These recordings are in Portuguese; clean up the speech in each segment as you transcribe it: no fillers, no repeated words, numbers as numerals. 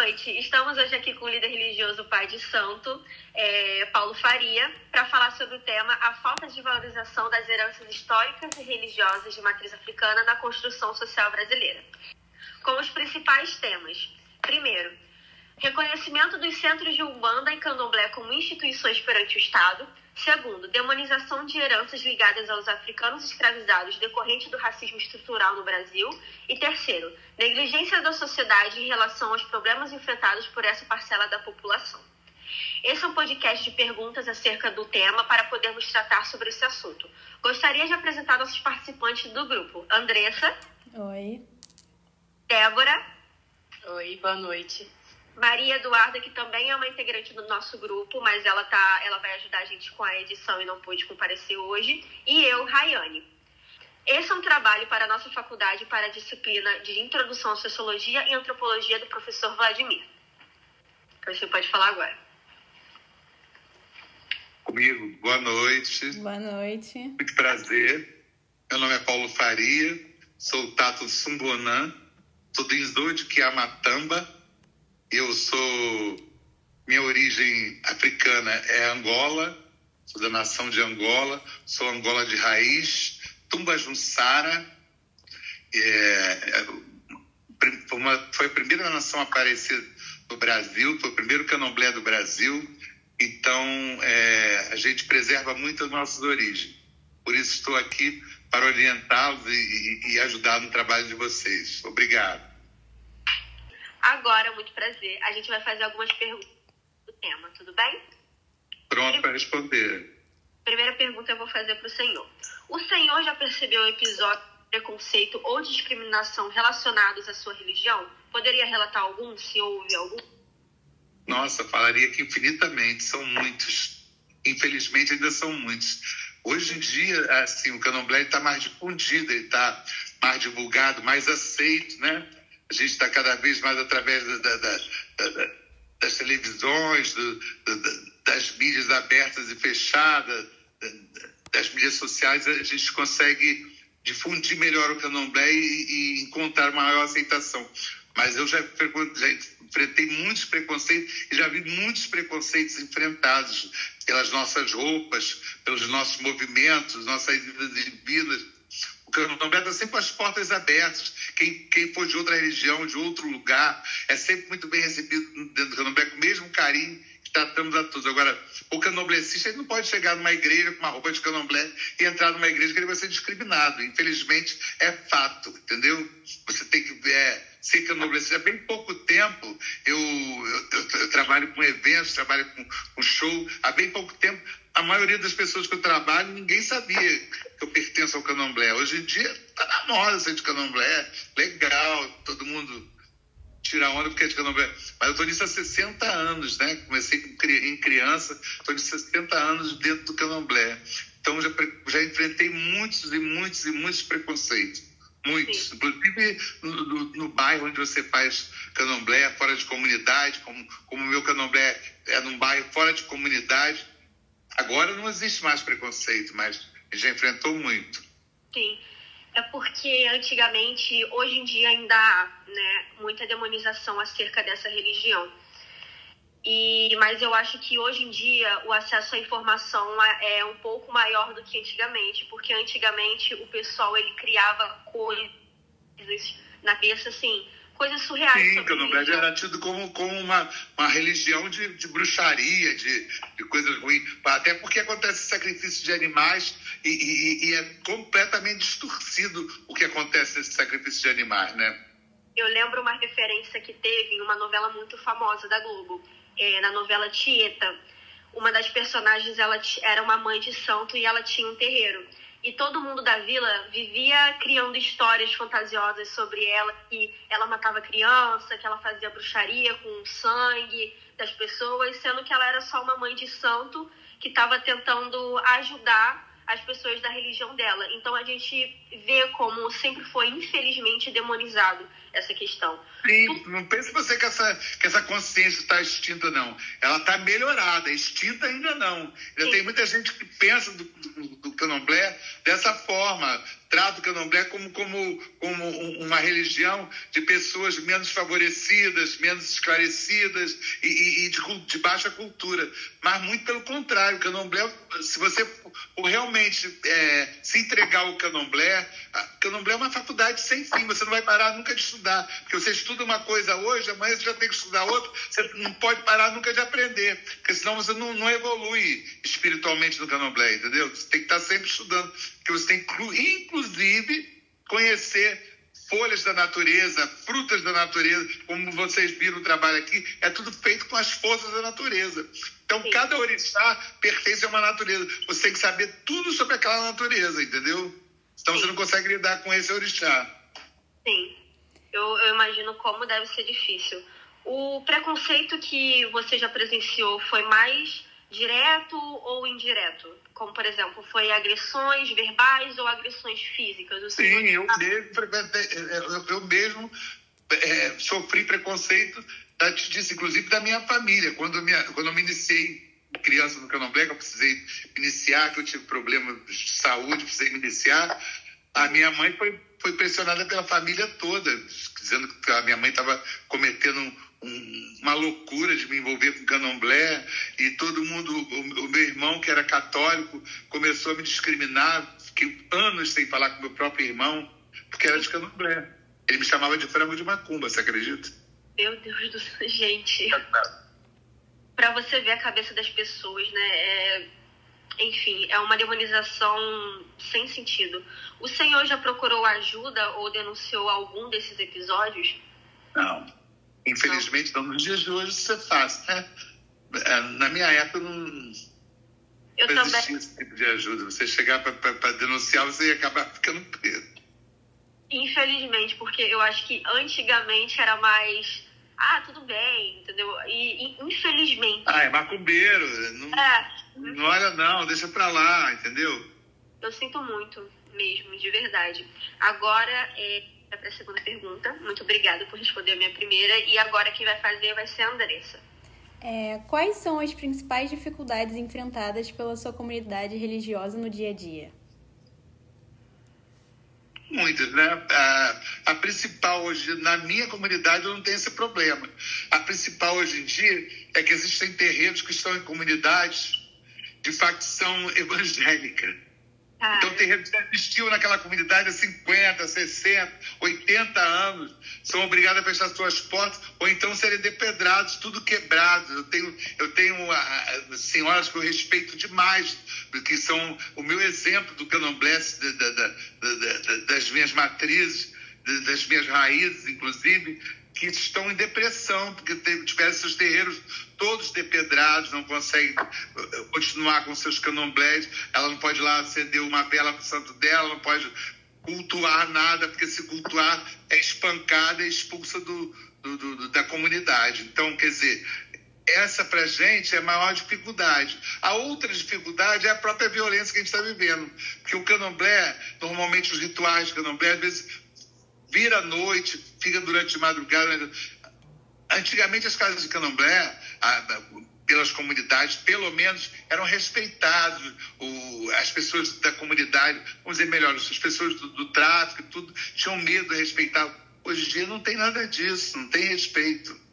noite. Estamos hoje aqui com o líder religioso Pai de Santo, Paulo Faria, para falar sobre o tema a falta de valorização das heranças históricas e religiosas de matriz africana na construção social brasileira. Com os principais temas. Primeiro, reconhecimento dos centros de Umbanda e Candomblé como instituições perante o Estado. Segundo, demonização de heranças ligadas aos africanos escravizados decorrente do racismo estrutural no Brasil. E terceiro, negligência da sociedade em relação aos problemas enfrentados por essa parcela da população. Esse é um podcast de perguntas acerca do tema para podermos tratar sobre esse assunto. Gostaria de apresentar nossos participantes do grupo. Andressa. Oi. Débora. Oi, boa noite. Maria Eduarda, que também é uma integrante do nosso grupo, mas ela vai ajudar a gente com a edição e não pôde comparecer hoje. E eu, Rayane. Esse é um trabalho para a nossa faculdade para a disciplina de Introdução à Sociologia e Antropologia do professor Vladimir. Você pode falar agora. Comigo, boa noite. Boa noite. Muito prazer. Meu nome é Paulo Faria, sou o Tato do Sumbonã, sou do Inzo de Quiamatamba. Minha origem africana é Angola, sou da nação de Angola, sou Angola de raiz, Tumbajunsara, foi a primeira nação a aparecer no Brasil, foi o primeiro candomblé do Brasil, então a gente preserva muito as nossas origens. Por isso estou aqui para orientá-los e ajudar no trabalho de vocês. Obrigado. Agora, muito prazer, a gente vai fazer algumas perguntas do tema, tudo bem? Pronto para responder. Primeira pergunta eu vou fazer para o senhor. O senhor já percebeu episódios de preconceito ou discriminação relacionados à sua religião? Poderia relatar algum, se houve algum? Nossa, falaria que infinitamente, são muitos. Infelizmente ainda são muitos. Hoje em dia, assim, o candomblé está mais difundido, ele está mais divulgado, mais aceito, né? A gente está cada vez mais através das televisões, das mídias abertas e fechadas, das mídias sociais, a gente consegue difundir melhor o candomblé e encontrar maior aceitação. Mas eu já enfrentei muitos preconceitos e já vi muitos preconceitos enfrentados pelas nossas roupas, pelos nossos movimentos, nossas idas e vindas. O candomblé está sempre com as portas abertas. Quem for de outra religião, de outro lugar, é sempre muito bem recebido dentro do candomblé, com o mesmo carinho que tratamos a todos. Agora, o candomblessista ele não pode chegar numa igreja com uma roupa de candomblé e entrar numa igreja que ele vai ser discriminado. Infelizmente, é fato, entendeu? Você tem que ser candomblessista. Há bem pouco tempo, eu trabalho com eventos, trabalho com show. Há bem pouco tempo, a maioria das pessoas que eu trabalho, ninguém sabia que eu pertenço ao candomblé. Hoje em dia, está na moda ser de candomblé, legal, todo mundo tira onda porque é de candomblé. Mas eu estou nisso há 60 anos, né? Comecei em criança, estou de 60 anos dentro do candomblé. Então, já enfrentei muitos preconceitos. Muitos. Sim. Inclusive no bairro onde você faz candomblé, fora de comunidade, como o meu candomblé é num bairro fora de comunidade. Agora não existe mais preconceito, mas já enfrentou muito. Sim, é porque antigamente, hoje em dia ainda há, né, muita demonização acerca dessa religião. Mas eu acho que hoje em dia o acesso à informação é um pouco maior do que antigamente, porque antigamente o pessoal ele criava coisas na cabeça, assim, coisas surreais. Sim, o candomblé era tido como uma religião de bruxaria, de coisas ruins. Até porque acontece sacrifício de animais e é completamente distorcido o que acontece nesse sacrifício de animais, né? Eu lembro uma referência que teve em uma novela muito famosa da Globo, na novela Tieta. Uma das personagens ela era uma mãe de santo e ela tinha um terreiro. E todo mundo da vila vivia criando histórias fantasiosas sobre ela, que ela matava criança, que ela fazia bruxaria com sangue das pessoas, sendo que ela era só uma mãe de santo que estava tentando ajudar as pessoas da religião dela. Então a gente vê como sempre foi, infelizmente, demonizado essa questão. Sim, não pense você que essa consciência está extinta, não. Ela está melhorada, extinta ainda não. Ainda tem muita gente que pensa do candomblé dessa forma, trata o candomblé como uma religião de pessoas menos favorecidas, menos esclarecidas e de baixa cultura. Mas muito pelo contrário, o candomblé, se você realmente se entregar ao candomblé, o candomblé é uma faculdade sem fim, você não vai parar nunca de estudar, porque você estuda uma coisa hoje, amanhã você já tem que estudar outra, você não pode parar nunca de aprender, porque senão você não evolui espiritualmente no candomblé, entendeu? Você tem que estar sempre estudando, porque você tem que, inclusive, conhecer folhas da natureza, frutas da natureza, como vocês viram o trabalho aqui, é tudo feito com as forças da natureza. Então, cada orixá pertence a uma natureza. Você tem que saber tudo sobre aquela natureza, entendeu? Então, você não consegue lidar com esse orixá. Sim. Eu imagino como deve ser difícil. O preconceito que você já presenciou foi mais direto ou indireto? Como, por exemplo, foi agressões verbais ou agressões físicas? Sim, eu mesmo sofri preconceito, disso, inclusive da minha família. Quando eu me iniciei criança no candomblé, que eu precisei me iniciar, que eu tive problemas de saúde, precisei me iniciar, a minha mãe foi pressionada pela família toda, dizendo que a minha mãe estava cometendo uma loucura de me envolver com candomblé, e todo mundo, o meu irmão, que era católico, começou a me discriminar. Fiquei anos sem falar com meu próprio irmão, porque era de candomblé. Ele me chamava de frango de macumba, você acredita? Meu Deus do céu, gente. Para você ver a cabeça das pessoas, né? Enfim, é uma demonização sem sentido. O senhor já procurou ajuda ou denunciou algum desses episódios? Não. Infelizmente, não. Nos dias de hoje isso é fácil, né? Na minha época não existia esse tipo de ajuda. Você chegar para denunciar, você ia acabar ficando preso. Infelizmente, porque eu acho que antigamente era mais... tudo bem, entendeu? E infelizmente... é macumbeiro. Não olha não, deixa pra lá, entendeu? Eu sinto muito mesmo, de verdade. Agora, para a segunda pergunta. Muito obrigada por responder a minha primeira. E agora quem vai fazer vai ser a Andressa. Quais são as principais dificuldades enfrentadas pela sua comunidade religiosa no dia a dia? Muitas, né? A principal hoje, na minha comunidade, eu não tenho esse problema. A principal hoje em dia é que existem terreiros que estão em comunidades de facção evangélica. Então, terreiros que existiam naquela comunidade há 50, 60, 80 anos, são obrigados a fechar suas portas ou então serem depedrados, tudo quebrado. Eu tenho senhoras que eu respeito demais, que são o meu exemplo do candomblé, das minhas matrizes, das minhas raízes, inclusive, que estão em depressão, porque tiveram seus terreiros todos depedrados, não conseguem continuar com seus candomblés, ela não pode ir lá acender uma vela para o santo dela, não pode cultuar nada, porque se cultuar é espancada e expulsa da comunidade. Então, quer dizer, essa pra gente é a maior dificuldade. A outra dificuldade é a própria violência que a gente está vivendo, porque o candomblé, normalmente os rituais de candomblé, às vezes vira à noite, fica durante a madrugada. Antigamente as casas de candomblé, pelas comunidades, pelo menos, eram respeitados. As pessoas da comunidade, vamos dizer melhor, as pessoas do tráfico, tudo, tinham medo de respeitar. Hoje em dia não tem nada disso, não tem respeito.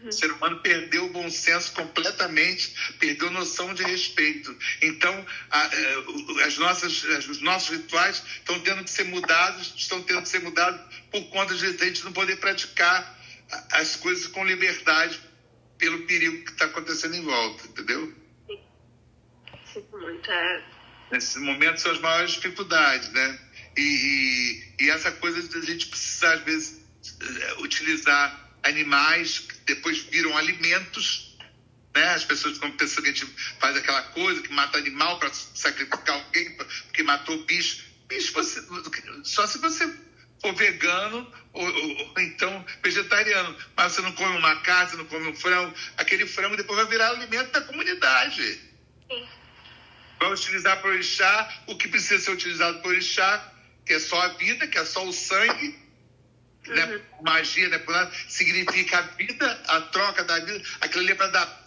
O ser humano perdeu o bom senso completamente, perdeu a noção de respeito. Então, os nossos rituais estão tendo que ser mudados por conta de a gente não poder praticar as coisas com liberdade pelo perigo que está acontecendo em volta, entendeu? Sinto muito. Nesse momento são as maiores dificuldades, né? E essa coisa de a gente precisar, às vezes, utilizar animais que depois viram alimentos, né? As pessoas ficam pensando que a gente faz aquela coisa, que mata animal para sacrificar alguém, porque matou bicho. Bicho, só se você for vegano ou então vegetariano. Mas você não come uma carne, você não come um frango. Aquele frango depois vai virar alimento da comunidade. Sim. Vai utilizar para o orixá o que precisa ser utilizado para o orixá, que é só a vida, que é só o sangue. Né? Magia, né? Significa a vida, a troca da vida. Aquilo ali é para dar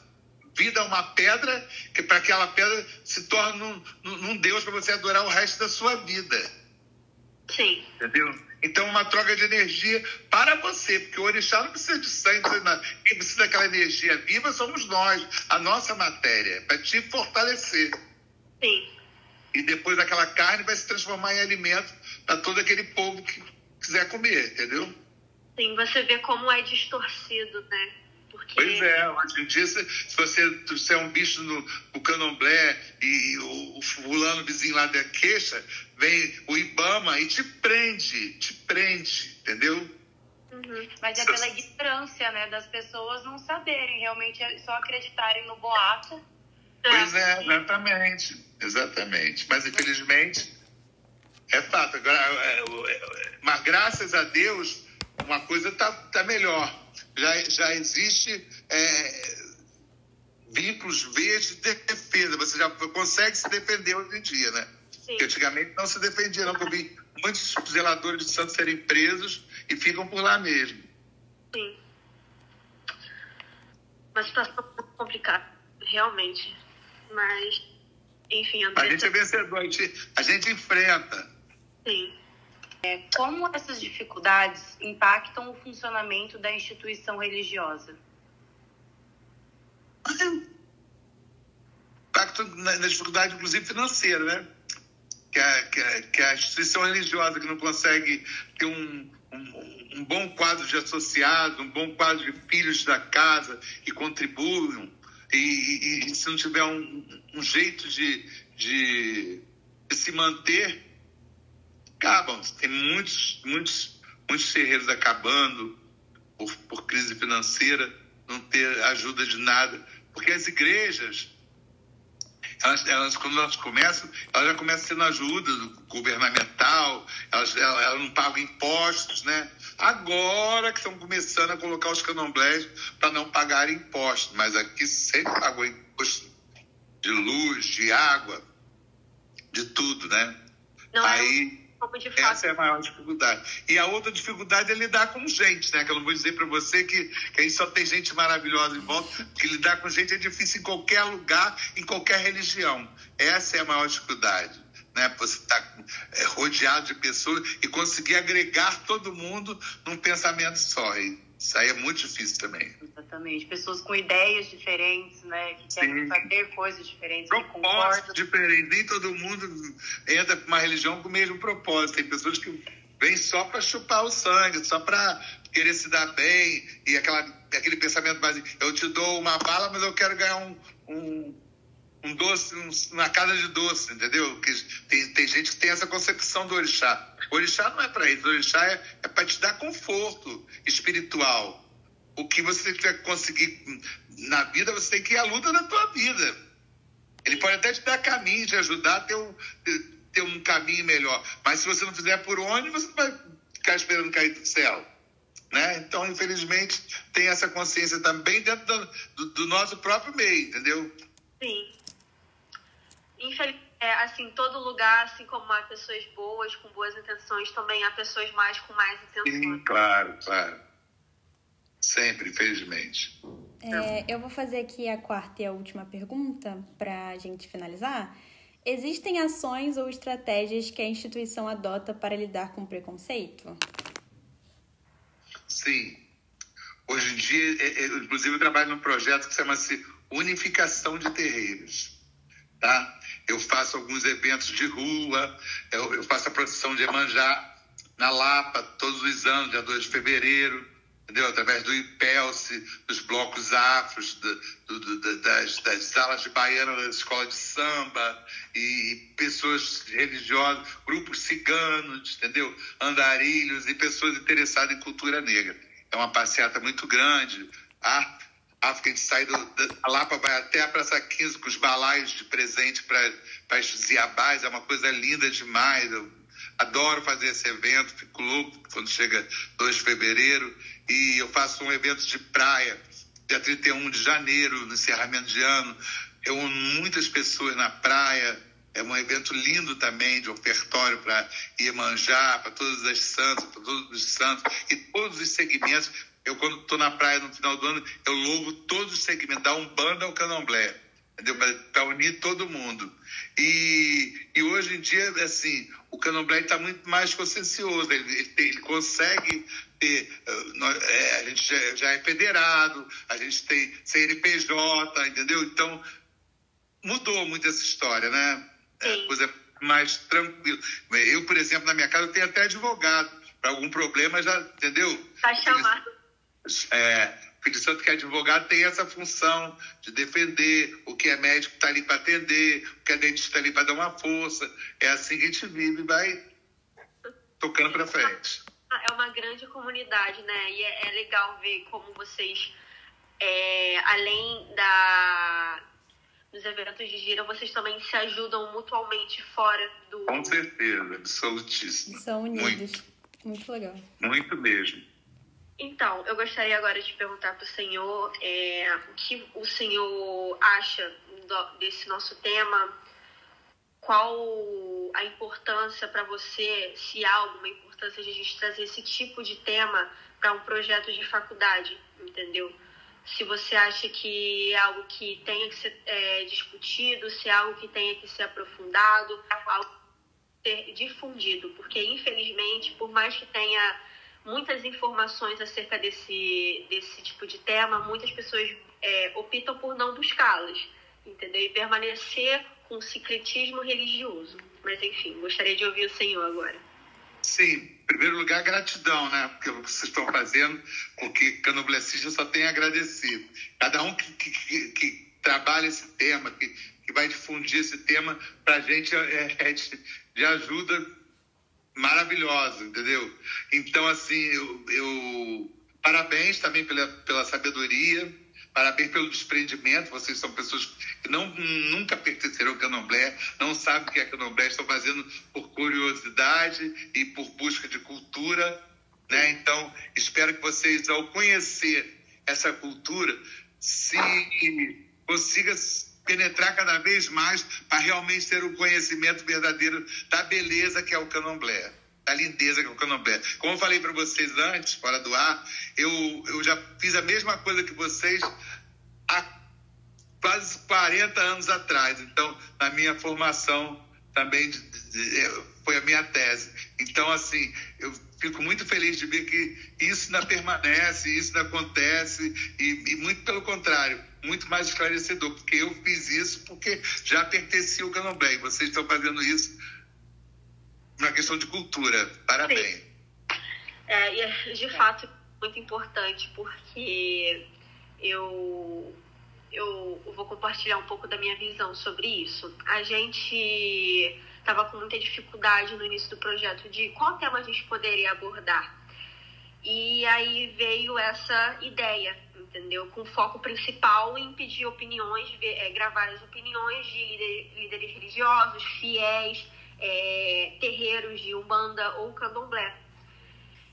vida a uma pedra, que para aquela pedra se torne num Deus para você adorar o resto da sua vida. Sim. Entendeu? Então, uma troca de energia para você, porque o orixá não precisa de sangue, quem precisa daquela energia viva somos nós, a nossa matéria, para te fortalecer. Sim. E depois aquela carne vai se transformar em alimento para todo aquele povo que quiser comer, entendeu? Sim, você vê como é distorcido, né? Porque... Pois é, hoje em dia, se você é um bicho no candomblé e o fulano vizinho lá da queixa, vem o Ibama e te prende, entendeu? Uhum. Mas é pela ignorância, né, das pessoas não saberem, realmente só acreditarem no boato. Pois é, exatamente. Mas, infelizmente, é fato. Agora, mas, graças a Deus, uma coisa tá melhor. Já existe vínculos verdes de defesa. Você já consegue se defender hoje em dia, né? Sim. Porque antigamente não se defendia, não. Eu vi muitos zeladores de santos serem presos e ficam por lá mesmo. Sim. Uma situação muito complicada, realmente. Mas, enfim, A gente é vencedor, a gente enfrenta. Sim. Como essas dificuldades impactam o funcionamento da instituição religiosa? Impacto na dificuldade, inclusive, financeira, né? Que a instituição religiosa que não consegue ter um bom quadro de associados, um bom quadro de filhos da casa que contribuam, e se não tiver um jeito de se manter, acabam. Tem muitos terreiros acabando por crise financeira, não ter ajuda de nada. Porque as igrejas, elas quando elas já começam sendo ajuda governamental, elas não pagam impostos, né? Agora que estão começando a colocar os candomblés para não pagar impostos, mas aqui sempre pagou imposto de luz, de água, de tudo, né? Não Aí, de fato. essa é a maior dificuldade. E a outra dificuldade é lidar com gente, né? Que eu não vou dizer para você que aí só tem gente maravilhosa em volta, porque lidar com gente é difícil em qualquer lugar, em qualquer religião. Essa é a maior dificuldade, né? Você está rodeado de pessoas e conseguir agregar todo mundo num pensamento só. Isso aí é muito difícil também. Exatamente. Pessoas com ideias diferentes, né? Que querem fazer coisas diferentes. Propósitos diferentes. Nem todo mundo entra para uma religião com o mesmo propósito. Tem pessoas que vêm só para chupar o sangue, só para querer se dar bem. E aquele pensamento básico. Eu te dou uma bala, mas eu quero ganhar um doce, uma casa de doce, entendeu? Tem gente que tem essa concepção do orixá. O orixá não é para isso. O orixá é para te dar conforto espiritual. O que você quer conseguir na vida, você tem que ir à luta da tua vida. Ele pode até te dar caminho, te ajudar a ter um caminho melhor. Mas se você não fizer por onde, você não vai ficar esperando cair do céu. Né? Então, infelizmente, tem essa consciência também dentro do nosso próprio meio, entendeu? Sim. Infelizmente, assim, todo lugar, assim como há pessoas boas, com boas intenções, também há pessoas com mais intenções. Sim, claro. Sempre, infelizmente. Eu vou fazer aqui a quarta e a última pergunta para a gente finalizar. Existem ações ou estratégias que a instituição adota para lidar com preconceito? Sim. Hoje em dia, inclusive, eu trabalho num projeto que chama-se Unificação de Terreiros. Tá? Eu faço alguns eventos de rua, eu faço a procissão de Iemanjá na Lapa todos os anos, dia 2 de fevereiro, entendeu? Através do IPELSE, dos blocos afros, das salas de baiana da escola de samba, e pessoas religiosas, grupos ciganos, entendeu? Andarilhos e pessoas interessadas em cultura negra. É uma passeata muito grande. A gente sai da Lapa, vai até a Praça 15 com os balaios de presente para os ziabás, é uma coisa linda demais. Eu adoro fazer esse evento, fico louco quando chega 2 de fevereiro. E eu faço um evento de praia, dia 31 de janeiro, no encerramento de ano. Eu amo muitas pessoas na praia. É um evento lindo também, de ofertório para Iemanjá, para todas as santas, para todos os santos e todos os segmentos. Eu, quando estou na praia no final do ano, eu louvo todos os segmentos, da Umbanda ao Candomblé. entendeu? Para unir todo mundo. E hoje em dia, assim, o Candomblé está muito mais consciencioso, ele consegue ter, a gente já é federado, a gente tem CNPJ, entendeu? Então, mudou muito essa história, né? É coisa mais tranquila. Eu, por exemplo, na minha casa, eu tenho até advogado. Para algum problema, já, entendeu? Tá chamado. O Espírito Santo, que é advogado, tem essa função de defender. O que é médico está ali para atender, o que é dentista está ali para dar uma força. É assim que a gente vive e vai tocando para frente. É uma grande comunidade, né? E é legal ver como vocês, além dos eventos de gira, vocês também se ajudam mutuamente fora do... Com certeza, absolutíssimo. São unidos. Muito legal. Muito mesmo. Então, eu gostaria agora de perguntar para o senhor o que o senhor acha desse nosso tema, qual a importância para você, se há alguma importância de a gente trazer esse tipo de tema para um projeto de faculdade, entendeu? Se você acha que é algo que tenha que ser discutido, se é algo que tenha que ser aprofundado, algo que ser difundido, porque infelizmente, por mais que tenha muitas informações acerca desse tipo de tema, muitas pessoas optam por não buscá-las, entendeu? E permanecer com o secretismo religioso. Mas enfim, gostaria de ouvir o senhor agora. Sim, em primeiro lugar, gratidão, né? Porque o que vocês estão fazendo, porque candomblessista só tem a agradecer. Cada um que trabalha esse tema, que vai difundir esse tema, para a gente é de ajuda maravilhosa, entendeu? Então, assim, eu parabéns também pela sabedoria, parabéns pelo desprendimento. Vocês são pessoas que nunca pertenceram ao candomblé, não sabem o que é candomblé, estão fazendo por curiosidade e por busca de cultura, né? Então, espero que vocês, ao conhecer essa cultura, se consiga penetrar cada vez mais para realmente ter um conhecimento verdadeiro da beleza que é o candomblé, da lindeza que é o candomblé. Como eu falei para vocês antes, fora do ar, eu já fiz a mesma coisa que vocês há quase 40 anos atrás. Então, na minha formação também foi a minha tese. Então, assim, eu fico muito feliz de ver que isso ainda permanece, isso ainda acontece, e muito pelo contrário, muito mais esclarecedor, porque eu fiz isso porque já pertencia ao candomblé, e vocês estão fazendo isso na questão de cultura. Parabéns. E de fato, muito importante, porque eu vou compartilhar um pouco da minha visão sobre isso. A gente estava com muita dificuldade no início do projeto de qual tema a gente poderia abordar. E aí veio essa ideia, entendeu? Com foco principal em pedir opiniões, gravar as opiniões de líderes religiosos, fiéis, terreiros de Umbanda ou Candomblé.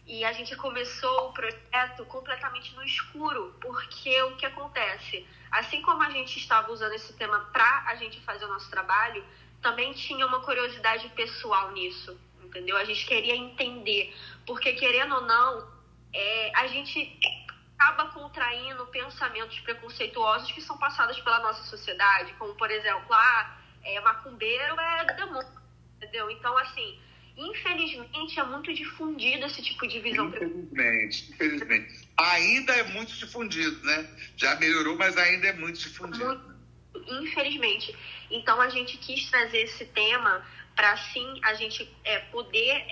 E a gente começou o projeto completamente no escuro, porque o que acontece? Assim como a gente estava usando esse tema para a gente fazer o nosso trabalho, também tinha uma curiosidade pessoal nisso, entendeu? A gente queria entender, porque querendo ou não, a gente acaba contraindo pensamentos preconceituosos que são passados pela nossa sociedade, como, por exemplo, macumbeiro é demônio, entendeu? Então, assim, infelizmente é muito difundido esse tipo de visão. Infelizmente. Ainda é muito difundido, né? Já melhorou, mas ainda é muito difundido. Infelizmente. Então, a gente quis trazer esse tema para, assim, a gente poder,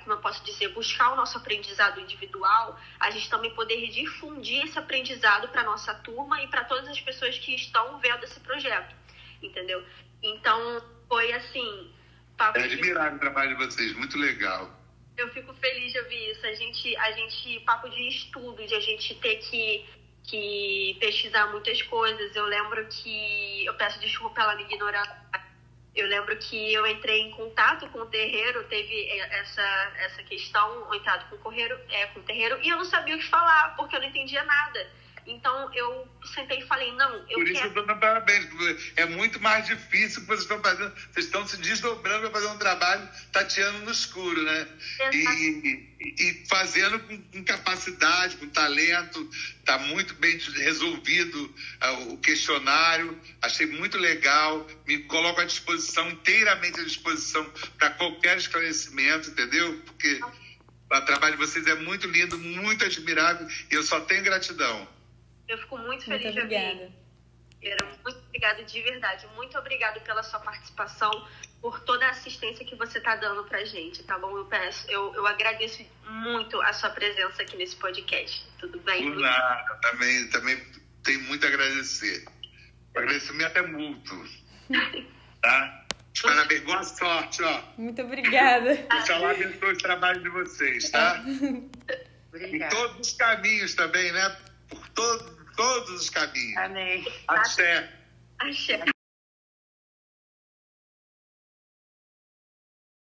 como eu posso dizer, buscar o nosso aprendizado individual, a gente também poder difundir esse aprendizado para a nossa turma e para todas as pessoas que estão vendo esse projeto, entendeu? Então, foi assim... É admirável o trabalho de vocês, muito legal. Eu fico feliz de ouvir isso. A gente papo de estudo, de a gente ter que pesquisar muitas coisas. Eu lembro que... Eu peço desculpa pela minha ignorância. Eu lembro que eu entrei em contato com o terreiro, teve essa questão, o entrado com o terreiro, e eu não sabia o que falar, porque eu não entendia nada. Então, eu sentei e falei, não, eu Por isso quero... eu estou dando parabéns, porque é muito mais difícil que vocês estão fazendo. Vocês estão se desdobrando para fazer um trabalho tateando no escuro, né? E fazendo com capacidade, com talento. Está muito bem resolvido o questionário. Achei muito legal. Me coloco à disposição, inteiramente à disposição para qualquer esclarecimento, entendeu? Porque o trabalho de vocês é muito lindo, muito admirável e eu só tenho gratidão. Eu fico muito feliz muito obrigada. Muito obrigada de verdade. Muito obrigada pela sua participação, por toda a assistência que você está dando pra gente, tá bom? Eu agradeço muito a sua presença aqui nesse podcast. Tudo bem? Por nada. Também tenho muito a agradecer. O agradecimento é mútuo. Tá? Parabéns, boa sorte, ó. Muito obrigada. Oxalá abençoe o trabalho de vocês, tá? Em todos os caminhos também, né? Por todos os caminhos. Amém. Axé. Axé.